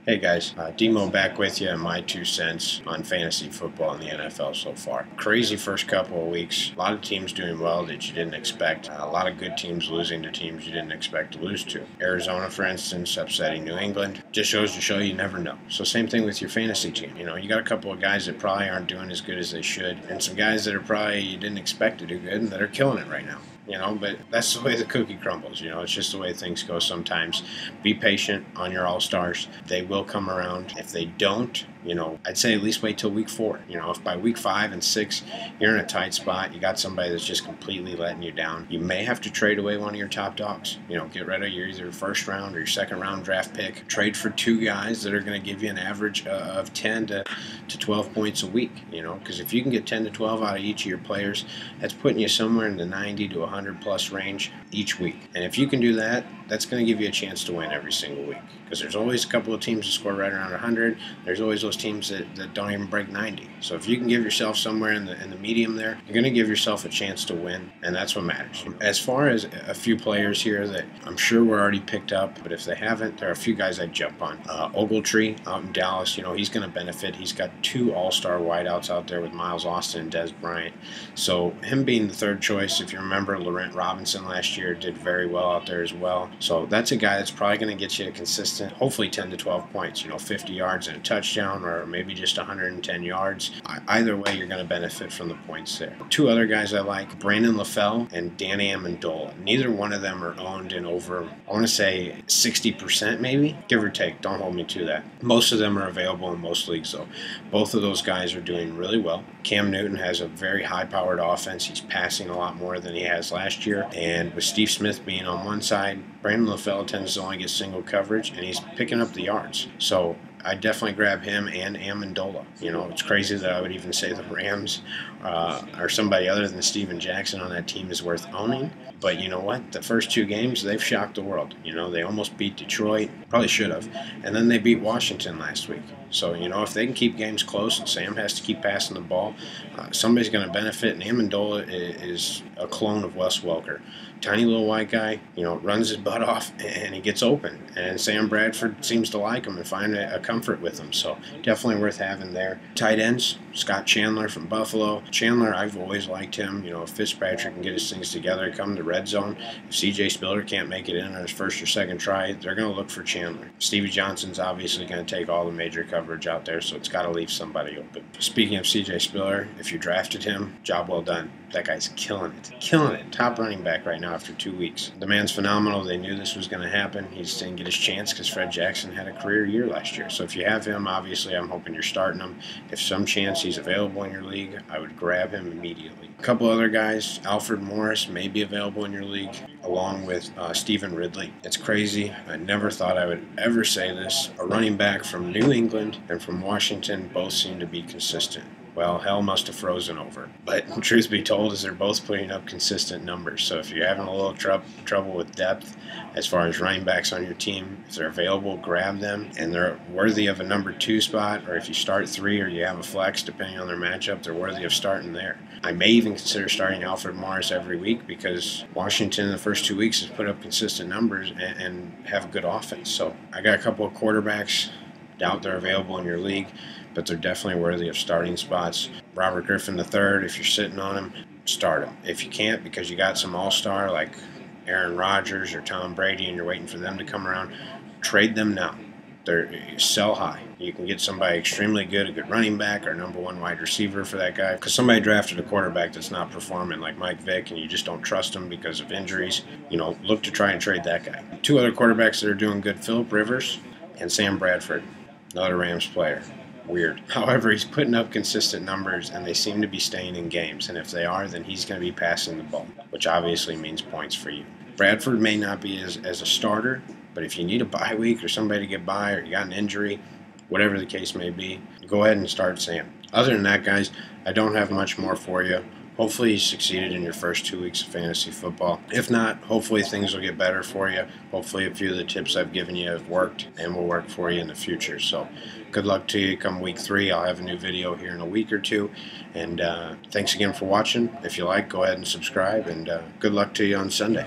Hey guys, Demo back with you and my 2 cents on fantasy football in the NFL so far. Crazy first couple of weeks. A lot of teams doing well that you didn't expect. A lot of good teams losing to teams you didn't expect to lose to. Arizona, for instance, upsetting New England. Just shows to show you never know. So same thing with your fantasy team. You got a couple of guys that probably aren't doing as good as they should, and some guys that are probably you didn't expect to do good and that are killing it right now. But that's the way the cookie crumbles. It's just the way things go sometimes. Be patient on your all-stars. They will come around. If they don't, I'd say at least wait till week 4. If by week 5 and 6 you're in a tight spot, you got somebody that's just completely letting you down, you may have to trade away one of your top dogs. Get rid of your either first round or your second round draft pick. Trade for 2 guys that are going to give you an average of 10 to 12 points a week, because if you can get 10 to 12 out of each of your players, that's putting you somewhere in the 90 to 100 plus range each week. And if you can do that, that's going to give you a chance to win every single week, because there's always a couple of teams that score right around 100. There's always those teams that don't even break 90. So if you can give yourself somewhere in the medium there, you're going to give yourself a chance to win, and that's what matters. As far as a few players here that I'm sure were already picked up, but if they haven't, there are a few guys I'd jump on. Ogletree out in Dallas, he's going to benefit. He's got 2 all-star wideouts out there with Miles Austin and Dez Bryant. So him being the third choice, if you remember, Laurent Robinson last year did very well out there as well. So that's a guy that's probably going to get you a consistent, hopefully 10 to 12 points, 50 yards and a touchdown, or maybe just 110 yards. Either way, you're going to benefit from the points there. 2 other guys I like, Brandon LaFell and Danny Amendola. Neither one of them are owned in over, I want to say 60% maybe, give or take. Don't hold me to that. Most of them are available in most leagues though. Both of those guys are doing really well. Cam Newton has a very high-powered offense. He's passing a lot more than he has last year. And with Steve Smith being on one side, Brandon LaFell tends to only get single coverage, and he's picking up the yards. So I definitely grab him and Amendola. It's crazy that I would even say the Rams or somebody other than Steven Jackson on that team is worth owning. But you know what? The first 2 games, they've shocked the world. They almost beat Detroit. Probably should have. And then they beat Washington last week. So, if they can keep games close and Sam has to keep passing the ball, somebody's going to benefit. And Amendola is a clone of Wes Welker. Tiny little white guy, runs his butt off and he gets open. And Sam Bradford seems to like him and find a comfort with him. So definitely worth having there. Tight ends, Scott Chandler from Buffalo. Chandler, I've always liked him. If Fitzpatrick can get his things together, come to red zone. If C.J. Spiller can't make it in on his first or second try, they're going to look for Chandler. Stevie Johnson's obviously going to take all the major coverage out there, so it's got to leave somebody open. Speaking of C.J. Spiller, if you drafted him, job well done. That guy's killing it. Killing it. Top running back right now after 2 weeks. The man's phenomenal. They knew this was going to happen. He just didn't get his chance because Fred Jackson had a career year last year. So if you have him, obviously I'm hoping you're starting him. If some chance he's available in your league, I would grab him immediately. A couple other guys, Alfred Morris may be available in your league, along with Stephen Ridley. It's crazy. I never thought I would ever say this. A running back from New England and from Washington both seem to be consistent. Well, hell must have frozen over. But truth be told is they're both putting up consistent numbers. So if you're having a little trouble with depth as far as running backs on your team, if they're available, grab them. And they're worthy of a number 2 spot, or if you start 3 or you have a flex, depending on their matchup, they're worthy of starting there. I may even consider starting Alfred Morris every week because Washington in the first 2 weeks has put up consistent numbers and have a good offense. So I got a couple of quarterbacks. Doubt they're available in your league, but they're definitely worthy of starting spots. Robert Griffin III, if you're sitting on him, start him. If you can't because you got some all-star like Aaron Rodgers or Tom Brady and you're waiting for them to come around, trade them now. Sell high. You can get somebody extremely good, a good running back or number 1 wide receiver for that guy. Because somebody drafted a quarterback that's not performing like Mike Vick and you just don't trust him because of injuries, look to try and trade that guy. 2 other quarterbacks that are doing good, Phillip Rivers and Sam Bradford. Another Rams player. Weird. However, he's putting up consistent numbers, and they seem to be staying in games. And if they are, then he's going to be passing the ball, which obviously means points for you. Bradford may not be as a starter, but if you need a bye week or somebody to get by or you got an injury, whatever the case may be, go ahead and start Sam. Other than that, guys, I don't have much more for you. Hopefully you succeeded in your first 2 weeks of fantasy football. If not, hopefully things will get better for you. Hopefully a few of the tips I've given you have worked and will work for you in the future. So good luck to you come week 3. I'll have a new video here in a week or 2. And thanks again for watching. If you like, go ahead and subscribe. And good luck to you on Sunday.